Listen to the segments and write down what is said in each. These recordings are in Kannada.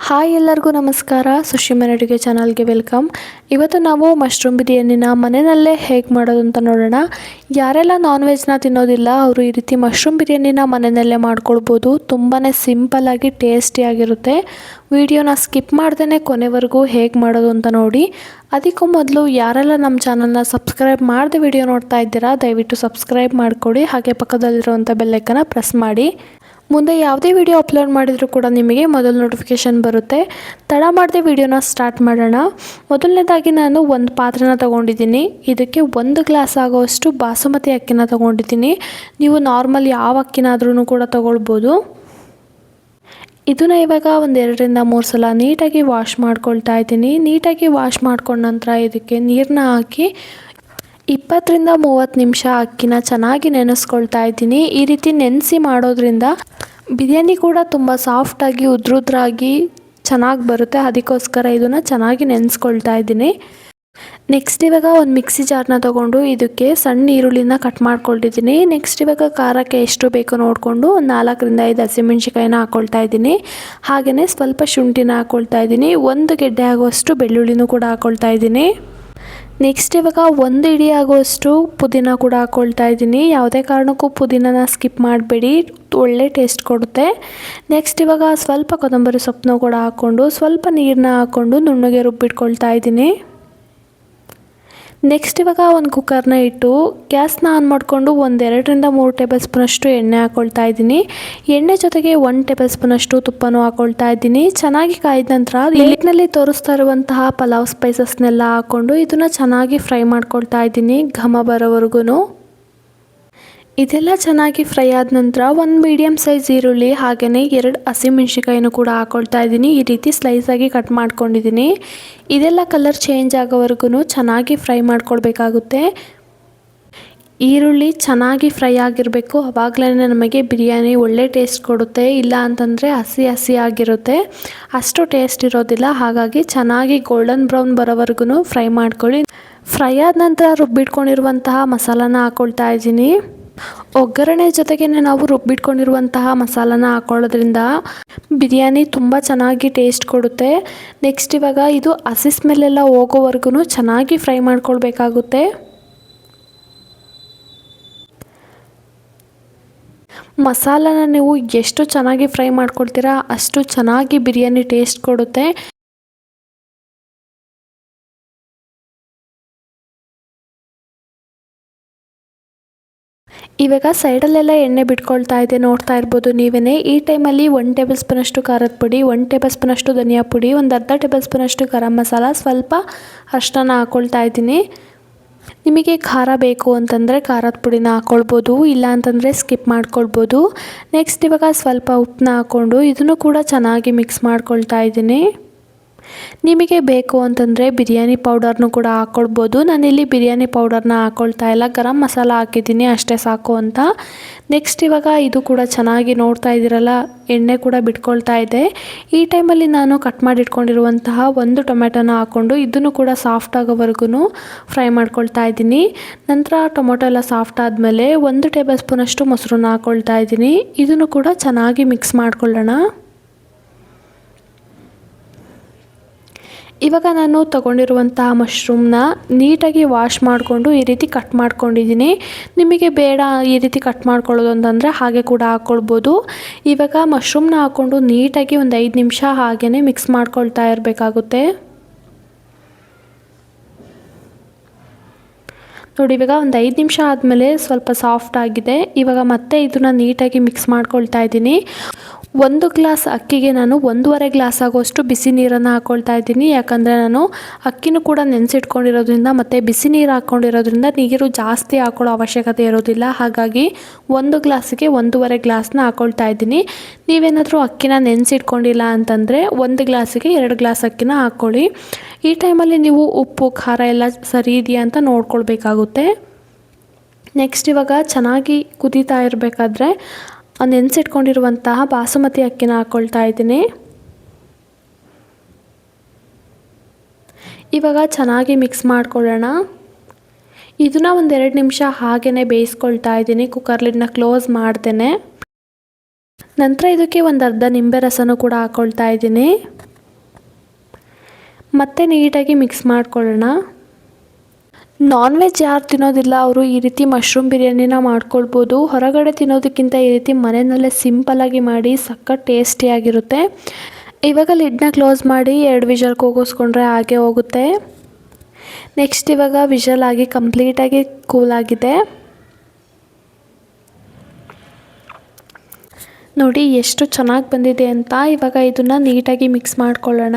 ಹಾಯ್ ಎಲ್ಲರಿಗೂ ನಮಸ್ಕಾರ. ಸುಶ್ರಿಮನ್ ಅಡುಗೆ ಚಾನಲ್ಗೆ ವೆಲ್ಕಮ್. ಇವತ್ತು ನಾವು ಮಶ್ರೂಮ್ ಬಿರಿಯಾನಿನ ಮನೆಯಲ್ಲೇ ಹೇಗೆ ಮಾಡೋದು ಅಂತ ನೋಡೋಣ. ಯಾರೆಲ್ಲ ನಾನ್ ವೆಜ್ನ ತಿನ್ನೋದಿಲ್ಲ ಅವರು ಈ ರೀತಿ ಮಶ್ರೂಮ್ ಬಿರಿಯಾನಿನ ಮನೆಯಲ್ಲೇ ಮಾಡ್ಕೊಳ್ಬೋದು. ತುಂಬಾ ಸಿಂಪಲ್ಲಾಗಿ ಟೇಸ್ಟಿಯಾಗಿರುತ್ತೆ. ವಿಡಿಯೋನ ಸ್ಕಿಪ್ ಮಾಡ್ದೇ ಕೊನೆವರೆಗೂ ಹೇಗೆ ಮಾಡೋದು ಅಂತ ನೋಡಿ. ಅದಕ್ಕೂ ಮೊದಲು ಯಾರೆಲ್ಲ ನಮ್ಮ ಚಾನಲ್ನ ಸಬ್ಸ್ಕ್ರೈಬ್ ಮಾಡದೆ ವಿಡಿಯೋ ನೋಡ್ತಾ ಇದ್ದೀರಾ ದಯವಿಟ್ಟು ಸಬ್ಸ್ಕ್ರೈಬ್ ಮಾಡಿಕೊಡಿ. ಹಾಗೆ ಪಕ್ಕದಲ್ಲಿರುವಂಥ ಬೆಲ್ಲೈಕನ್ನ ಪ್ರೆಸ್ ಮಾಡಿ. ಮುಂದೆ ಯಾವುದೇ ವಿಡಿಯೋ ಅಪ್ಲೋಡ್ ಮಾಡಿದರೂ ಕೂಡ ನಿಮಗೆ ಮೊದಲು ನೋಟಿಫಿಕೇಷನ್ ಬರುತ್ತೆ. ತಡ ಮಾಡದೆ ವಿಡಿಯೋನ ಸ್ಟಾರ್ಟ್ ಮಾಡೋಣ. ಮೊದಲನೇದಾಗಿ ನಾನು ಒಂದು ಪಾತ್ರೆನ ತೊಗೊಂಡಿದ್ದೀನಿ. ಇದಕ್ಕೆ 1 ಗ್ಲಾಸ್ ಆಗೋಷ್ಟು ಬಾಸುಮತಿ ಅಕ್ಕಿನ ತೊಗೊಂಡಿದ್ದೀನಿ. ನೀವು ನಾರ್ಮಲ್ ಯಾವ ಅಕ್ಕಿನಾದ್ರೂ ಕೂಡ ತೊಗೊಳ್ಬೋದು. ಇದನ್ನು ಇವಾಗ 2 ರಿಂದ 3 ಸಲ ನೀಟಾಗಿ ವಾಶ್ ಮಾಡ್ಕೊಳ್ತಾ ಇದ್ದೀನಿ. ನೀಟಾಗಿ ವಾಶ್ ಮಾಡ್ಕೊಂಡ ನಂತರ ಇದಕ್ಕೆ ನೀರನ್ನ ಹಾಕಿ 20 ರಿಂದ 30 ನಿಮಿಷ ಅಕ್ಕಿನ ಚೆನ್ನಾಗಿ ನೆನೆಸ್ಕೊಳ್ತಾ ಇದ್ದೀನಿ. ಈ ರೀತಿ ನೆನೆಸಿ ಮಾಡೋದ್ರಿಂದ ಬಿರಿಯಾನಿ ಕೂಡ ತುಂಬ ಸಾಫ್ಟಾಗಿ ಉದ್ರುದ್ರಾಗಿ ಚೆನ್ನಾಗಿ ಬರುತ್ತೆ. ಅದಕ್ಕೋಸ್ಕರ ಇದನ್ನು ಚೆನ್ನಾಗಿ ನೆನೆಸ್ಕೊಳ್ತಾ ಇದ್ದೀನಿ. ನೆಕ್ಸ್ಟ್ ಇವಾಗ ಒಂದು ಮಿಕ್ಸಿ ಜಾರ್ನ ತೊಗೊಂಡು ಇದಕ್ಕೆ ಸಣ್ಣ ಈರುಳ್ಳಿನ ಕಟ್ ಮಾಡ್ಕೊಳ್ತಿದ್ದೀನಿ. ನೆಕ್ಸ್ಟ್ ಇವಾಗ ಖಾರಕ್ಕೆ ಎಷ್ಟು ಬೇಕೋ ನೋಡಿಕೊಂಡು 4 ರಿಂದ 5 ಹಸಿಮೆಣ್ಸಿಕಾಯಿನ ಹಾಕ್ಕೊಳ್ತಾ ಇದ್ದೀನಿ. ಹಾಗೆಯೇ ಸ್ವಲ್ಪ ಶುಂಠಿನ ಹಾಕ್ಕೊಳ್ತಾ ಇದ್ದೀನಿ. 1 ಗೆಡ್ಡೆ ಆಗುವಷ್ಟು ಬೆಳ್ಳುಳ್ಳಿನೂ ಕೂಡ ಹಾಕ್ಕೊಳ್ತಾ ಇದ್ದೀನಿ. ನೆಕ್ಸ್ಟ್ ಇವಾಗ 1 ಇಡಿ ಆಗುವಷ್ಟು ಪುದೀನ ಕೂಡ ಹಾಕ್ಕೊಳ್ತಾ ಇದ್ದೀನಿ. ಯಾವುದೇ ಕಾರಣಕ್ಕೂ ಪುದೀನನ ಸ್ಕಿಪ್ ಮಾಡಬೇಡಿ, ಒಳ್ಳೆ ಟೇಸ್ಟ್ ಕೊಡುತ್ತೆ. ನೆಕ್ಸ್ಟ್ ಇವಾಗ ಸ್ವಲ್ಪ ಕೊತ್ತಂಬರಿ ಸೊಪ್ಪನ್ನು ಕೂಡ ಹಾಕ್ಕೊಂಡು ಸ್ವಲ್ಪ ನೀರನ್ನ ಹಾಕ್ಕೊಂಡು ನುಣ್ಣಗೆ ರುಬ್ಬಿಟ್ಕೊಳ್ತಾ ಇದ್ದೀನಿ. ನೆಕ್ಸ್ಟ್ ಇವಾಗ ಒಂದು ಕುಕ್ಕರ್ನ ಇಟ್ಟು ಗ್ಯಾಸ್ನ ಆನ್ ಮಾಡಿಕೊಂಡು 2 ರಿಂದ 3 ಟೇಬಲ್ ಸ್ಪೂನಷ್ಟು ಎಣ್ಣೆ ಹಾಕ್ಕೊಳ್ತಾ ಇದ್ದೀನಿ. ಎಣ್ಣೆ ಜೊತೆಗೆ 1 ಟೇಬಲ್ ಸ್ಪೂನಷ್ಟು ತುಪ್ಪನೂ ಹಾಕ್ಕೊಳ್ತಾ ಇದ್ದೀನಿ. ಚೆನ್ನಾಗಿ ಕಾಯ್ದ ನಂತರ ಪ್ಲೇಟ್ನಲ್ಲಿ ತೋರಿಸ್ತಾ ಇರುವಂತಹ ಪಲಾವ್ ಸ್ಪೈಸಸ್ನೆಲ್ಲ ಹಾಕ್ಕೊಂಡು ಇದನ್ನು ಚೆನ್ನಾಗಿ ಫ್ರೈ ಮಾಡ್ಕೊಳ್ತಾ ಇದ್ದೀನಿ ಘಮ ಬರೋವರೆಗೂ. ಇದೆಲ್ಲ ಚೆನ್ನಾಗಿ ಫ್ರೈ ಆದ ನಂತರ 1 ಮೀಡಿಯಮ್ ಸೈಜ್ ಈರುಳ್ಳಿ ಹಾಗೆಯೇ 2 ಹಸಿಮೆಣ್ಸಿಕಾಯಿನೂ ಕೂಡ ಹಾಕ್ಕೊಳ್ತಾ ಇದ್ದೀನಿ. ಈ ರೀತಿ ಸ್ಲೈಸಾಗಿ ಕಟ್ ಮಾಡ್ಕೊಂಡಿದ್ದೀನಿ. ಇದೆಲ್ಲ ಕಲರ್ ಚೇಂಜ್ ಆಗೋವರೆಗೂ ಚೆನ್ನಾಗಿ ಫ್ರೈ ಮಾಡ್ಕೊಳ್ಬೇಕಾಗುತ್ತೆ. ಈರುಳ್ಳಿ ಚೆನ್ನಾಗಿ ಫ್ರೈ ಆಗಿರಬೇಕು, ಆವಾಗಲೇ ನಮಗೆ ಬಿರಿಯಾನಿ ಒಳ್ಳೆ ಟೇಸ್ಟ್ ಕೊಡುತ್ತೆ. ಇಲ್ಲ ಅಂತಂದರೆ ಹಸಿ ಆಗಿರುತ್ತೆ, ಅಷ್ಟು ಟೇಸ್ಟ್ ಇರೋದಿಲ್ಲ. ಹಾಗಾಗಿ ಚೆನ್ನಾಗಿ ಗೋಲ್ಡನ್ ಬ್ರೌನ್ ಬರೋವರೆಗೂ ಫ್ರೈ ಮಾಡ್ಕೊಳ್ಳಿ. ಫ್ರೈ ಆದ ನಂತರ ರುಬ್ಬಿಟ್ಕೊಂಡಿರುವಂತಹ ಮಸಾಲಾನ ಹಾಕ್ಕೊಳ್ತಾ ಇದ್ದೀನಿ. ಒಗ್ಗರಣೆ ಜೊತೆಗೇ ನಾವು ರುಬ್ಬಿಟ್ಕೊಂಡಿರುವಂತಹ ಮಸಾಲಾನ ಹಾಕೊಳ್ಳೋದ್ರಿಂದ ಬಿರಿಯಾನಿ ತುಂಬ ಚೆನ್ನಾಗಿ ಟೇಸ್ಟ್ ಕೊಡುತ್ತೆ. ನೆಕ್ಸ್ಟ್ ಇವಾಗ ಇದು ಹಸಿ ಸ್ಮೆಲ್ಲೆಲ್ಲ ಹೋಗೋವರೆಗೂ ಚೆನ್ನಾಗಿ ಫ್ರೈ ಮಾಡ್ಕೊಳ್ಬೇಕಾಗುತ್ತೆ. ಮಸಾಲಾನ ನೀವು ಎಷ್ಟು ಚೆನ್ನಾಗಿ ಫ್ರೈ ಮಾಡ್ಕೊಳ್ತೀರಾ ಅಷ್ಟು ಚೆನ್ನಾಗಿ ಬಿರಿಯಾನಿ ಟೇಸ್ಟ್ ಕೊಡುತ್ತೆ. ಇವಾಗ ಸೈಡಲ್ಲೆಲ್ಲ ಎಣ್ಣೆ ಬಿಟ್ಕೊಳ್ತಾ ಇದೆ, ನೋಡ್ತಾ ಇರ್ಬೋದು ನೀವೇ. ಈ ಟೈಮಲ್ಲಿ 1 ಟೇಬಲ್ ಸ್ಪೂನಷ್ಟು ಖಾರದ ಪುಡಿ, 1 ಟೇಬಲ್ ಸ್ಪೂನಷ್ಟು ಧನಿಯಾ ಪುಡಿ, ಒಂದು ಅರ್ಧ ಟೇಬಲ್ ಸ್ಪೂನಷ್ಟು ಗರಂ ಮಸಾಲ, ಸ್ವಲ್ಪ ಅರಿಶಿನ ಹಾಕ್ಕೊಳ್ತಾ ಇದ್ದೀನಿ. ನಿಮಗೆ ಖಾರ ಬೇಕು ಅಂತಂದರೆ ಖಾರದ ಪುಡಿನ ಹಾಕ್ಕೊಳ್ಬೋದು, ಇಲ್ಲ ಅಂತಂದರೆ ಸ್ಕಿಪ್ ಮಾಡ್ಕೊಳ್ಬೋದು. ನೆಕ್ಸ್ಟ್ ಇವಾಗ ಸ್ವಲ್ಪ ಉಪ್ಪನ್ನ ಹಾಕ್ಕೊಂಡು ಇದನ್ನು ಕೂಡ ಚೆನ್ನಾಗಿ ಮಿಕ್ಸ್ ಮಾಡ್ಕೊಳ್ತಾ ಇದ್ದೀನಿ. ನಿಮಗೆ ಬೇಕು ಅಂತಂದರೆ ಬಿರಿಯಾನಿ ಪೌಡರ್ನು ಕೂಡ ಹಾಕ್ಕೊಳ್ಬೋದು. ನಾನಿಲ್ಲಿ ಬಿರಿಯಾನಿ ಪೌಡರ್ನ ಹಾಕ್ಕೊಳ್ತಾ ಇಲ್ಲ, ಗರಂ ಮಸಾಲ ಹಾಕಿದ್ದೀನಿ ಅಷ್ಟೇ ಸಾಕು ಅಂತ. ನೆಕ್ಸ್ಟ್ ಇವಾಗ ಇದು ಕೂಡ ಚೆನ್ನಾಗಿ ನೋಡ್ತಾ ಇದ್ದೀರಲ್ಲ ಎಣ್ಣೆ ಕೂಡ ಬಿಟ್ಕೊಳ್ತಾ ಇದೆ. ಈ ಟೈಮಲ್ಲಿ ನಾನು ಕಟ್ ಮಾಡಿಟ್ಕೊಂಡಿರುವಂತಹ 1 ಟೊಮೆಟೊನ ಹಾಕ್ಕೊಂಡು ಇದನ್ನು ಕೂಡ ಸಾಫ್ಟ್ ಆಗೋವರೆಗೂ ಫ್ರೈ ಮಾಡ್ಕೊಳ್ತಾ ಇದ್ದೀನಿ. ನಂತರ ಟೊಮೊಟೊ ಎಲ್ಲ ಸಾಫ್ಟ್ ಆದಮೇಲೆ 1 ಟೇಬಲ್ ಸ್ಪೂನಷ್ಟು ಮೊಸರನ್ನ ಹಾಕ್ಕೊಳ್ತಾ ಇದ್ದೀನಿ. ಇದನ್ನು ಕೂಡ ಚೆನ್ನಾಗಿ ಮಿಕ್ಸ್ ಮಾಡ್ಕೊಳ್ಳೋಣ. ಇವಾಗ ನಾನು ತಗೊಂಡಿರುವಂತಹ ಮಶ್ರೂಮ್ನ ನೀಟಾಗಿ ವಾಶ್ ಮಾಡಿಕೊಂಡು ಈ ರೀತಿ ಕಟ್ ಮಾಡ್ಕೊಂಡಿದ್ದೀನಿ. ನಿಮಗೆ ಬೇಡ ಈ ರೀತಿ ಕಟ್ ಮಾಡ್ಕೊಳ್ಳೋದು ಅಂತಂದರೆ ಹಾಗೆ ಕೂಡ ಹಾಕ್ಕೊಳ್ಬೋದು. ಇವಾಗ ಮಶ್ರೂಮ್ನ ಹಾಕ್ಕೊಂಡು ನೀಟಾಗಿ ಒಂದು 5 ನಿಮಿಷ ಹಾಗೇ ಮಿಕ್ಸ್ ಮಾಡ್ಕೊಳ್ತಾ ಇರಬೇಕಾಗುತ್ತೆ. ನೋಡಿ ಇವಾಗ ಒಂದು 5 ನಿಮಿಷ ಆದಮೇಲೆ ಸ್ವಲ್ಪ ಸಾಫ್ಟ್ ಆಗಿದೆ. ಇವಾಗ ಮತ್ತೆ ಇದನ್ನು ನೀಟಾಗಿ ಮಿಕ್ಸ್ ಮಾಡ್ಕೊಳ್ತಾ ಇದ್ದೀನಿ. 1 ಗ್ಲಾಸ್ ಅಕ್ಕಿಗೆ ನಾನು 1.5 ಗ್ಲಾಸ್ ಆಗೋಷ್ಟು ಬಿಸಿ ನೀರನ್ನು ಹಾಕ್ಕೊಳ್ತಾ ಇದ್ದೀನಿ. ಯಾಕಂದರೆ ನಾನು ಅಕ್ಕಿನೂ ಕೂಡ ನೆನೆಸಿಟ್ಕೊಂಡಿರೋದ್ರಿಂದ ಮತ್ತು ಬಿಸಿ ನೀರು ಹಾಕ್ಕೊಂಡಿರೋದ್ರಿಂದ ನೀರು ಜಾಸ್ತಿ ಹಾಕೊಳ್ಳೋ ಅವಶ್ಯಕತೆ ಇರೋದಿಲ್ಲ. ಹಾಗಾಗಿ 1 ಗ್ಲಾಸಿಗೆ 1.5 ಗ್ಲಾಸ್ನ ಹಾಕ್ಕೊಳ್ತಾ ಇದ್ದೀನಿ. ನೀವೇನಾದರೂ ಅಕ್ಕಿನ ನೆನೆಸಿಟ್ಕೊಂಡಿಲ್ಲ ಅಂತಂದರೆ 1 ಗ್ಲಾಸಿಗೆ 2 ಗ್ಲಾಸ್ ಅಕ್ಕಿನ ಹಾಕ್ಕೊಳ್ಳಿ. ಈ ಟೈಮಲ್ಲಿ ನೀವು ಉಪ್ಪು ಖಾರ ಎಲ್ಲ ಸರಿ ಇದೆಯಾ ಅಂತ ನೋಡ್ಕೊಳ್ಬೇಕಾಗುತ್ತೆ. ನೆಕ್ಸ್ಟ್ ಇವಾಗ ಚೆನ್ನಾಗಿ ಕುದೀತಾ ಇರಬೇಕಾದ್ರೆ ನೆನೆಸಿಟ್ಕೊಂಡಿರುವಂತಹ ಬಾಸುಮತಿ ಅಕ್ಕಿನ ಹಾಕ್ಕೊಳ್ತಾ ಇದ್ದೀನಿ. ಇವಾಗ ಚೆನ್ನಾಗಿ ಮಿಕ್ಸ್ ಮಾಡ್ಕೊಳ್ಳೋಣ. ಇದನ್ನು 1-2 ನಿಮಿಷ ಹಾಗೇ ಬೇಯಿಸ್ಕೊಳ್ತಾ ಇದ್ದೀನಿ, ಕುಕ್ಕರ್ ಲಿಡ್ನ ಕ್ಲೋಸ್ ಮಾಡ್ತೇನೆ. ನಂತರ ಇದಕ್ಕೆ ಒಂದು ಅರ್ಧ ನಿಂಬೆ ರಸನೂ ಕೂಡ ಹಾಕ್ಕೊಳ್ತಾ ಇದ್ದೀನಿ. ಮತ್ತು ನೀಟಾಗಿ ಮಿಕ್ಸ್ ಮಾಡ್ಕೊಳ್ಳೋಣ. ನಾನ್ ವೆಜ್ ಯಾರು ತಿನ್ನೋದಿಲ್ಲ ಅವರು ಈ ರೀತಿ ಮಶ್ರೂಮ್ ಬಿರಿಯಾನಿನ ಮಾಡ್ಕೊಳ್ಬೋದು. ಹೊರಗಡೆ ತಿನ್ನೋದಕ್ಕಿಂತ ಈ ರೀತಿ ಮನೆಯಲ್ಲೇ ಸಿಂಪಲ್ಲಾಗಿ ಮಾಡಿ ಸಖತ್ ಟೇಸ್ಟಿಯಾಗಿರುತ್ತೆ. ಇವಾಗ ಲಿಡ್ನ ಕ್ಲೋಸ್ ಮಾಡಿ 2 ವಿಷಲ್ ಕೂಗಿಸ್ಕೊಂಡ್ರೆ ಹಾಗೆ ಹೋಗುತ್ತೆ. ನೆಕ್ಸ್ಟ್ ಇವಾಗ ವಿಷಲ್ ಆಗಿ ಕಂಪ್ಲೀಟಾಗಿ ಕೂಲಾಗಿದೆ. ನೋಡಿ ಎಷ್ಟು ಚೆನ್ನಾಗಿ ಬಂದಿದೆ ಅಂತ. ಇವಾಗ ಇದನ್ನು ನೀಟಾಗಿ ಮಿಕ್ಸ್ ಮಾಡ್ಕೊಳ್ಳೋಣ.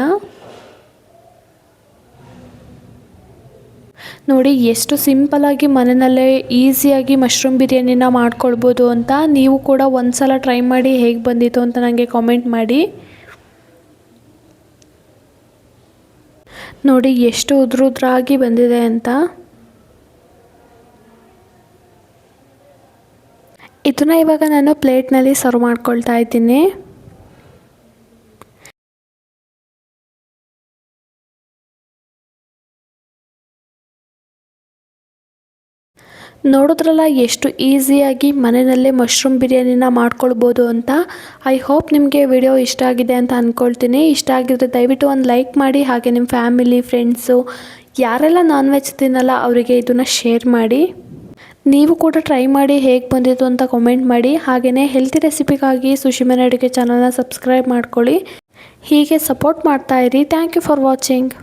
ನೋಡಿ ಎಷ್ಟು ಸಿಂಪಲ್ಲಾಗಿ ಮನೆಯಲ್ಲೇ ಈಸಿಯಾಗಿ ಮಶ್ರೂಮ್ ಬಿರಿಯಾನಿನ ಮಾಡ್ಕೊಳ್ಬೋದು ಅಂತ. ನೀವು ಕೂಡ ಒಂದು ಸಲ ಟ್ರೈ ಮಾಡಿ ಹೇಗೆ ಬಂದಿತ್ತು ಅಂತ ನನಗೆ ಕಾಮೆಂಟ್ ಮಾಡಿ. ನೋಡಿ ಎಷ್ಟು ಉದ್ರುದ್ರಾಗಿ ಬಂದಿದೆ ಅಂತ. ಇದನ್ನು ಇವಾಗ ನಾನು ಪ್ಲೇಟ್ನಲ್ಲಿ ಸರ್ವ್ ಮಾಡ್ಕೊಳ್ತಾ ಇದ್ದೀನಿ. ನೋಡಿದ್ರಲ್ಲ ಎಷ್ಟು ಈಸಿಯಾಗಿ ಮನೆಯಲ್ಲೇ ಮಶ್ರೂಮ್ ಬಿರಿಯಾನಿನ ಮಾಡ್ಕೊಳ್ಬೋದು ಅಂತ. ಐ ಹೋಪ್ ನಿಮಗೆ ವಿಡಿಯೋ ಇಷ್ಟ ಆಗಿದೆ ಅಂತ ಅಂದ್ಕೊಳ್ತೀನಿ. ಇಷ್ಟ ಆಗಿದ್ರೆ ದಯವಿಟ್ಟು ಒಂದು ಲೈಕ್ ಮಾಡಿ. ಹಾಗೆ ನಿಮ್ಮ ಫ್ಯಾಮಿಲಿ ಫ್ರೆಂಡ್ಸು ಯಾರೆಲ್ಲ ನಾನ್ ವೆಜ್ ತಿನ್ನಲ್ಲ ಅವರಿಗೆ ಇದನ್ನು ಶೇರ್ ಮಾಡಿ. ನೀವು ಕೂಡ ಟ್ರೈ ಮಾಡಿ ಹೇಗೆ ಬಂದಿತ್ತು ಅಂತ ಕಾಮೆಂಟ್ ಮಾಡಿ. ಹಾಗೆಯೇ ಹೆಲ್ತಿ ರೆಸಿಪಿಗಾಗಿ ಸುಶಿಮನೆ ಅಡುಗೆ ಚಾನಲ್ನ ಸಬ್ಸ್ಕ್ರೈಬ್ ಮಾಡ್ಕೊಳ್ಳಿ. ಹೀಗೆ ಸಪೋರ್ಟ್ ಮಾಡ್ತಾಯಿರಿ. Thank you for watching.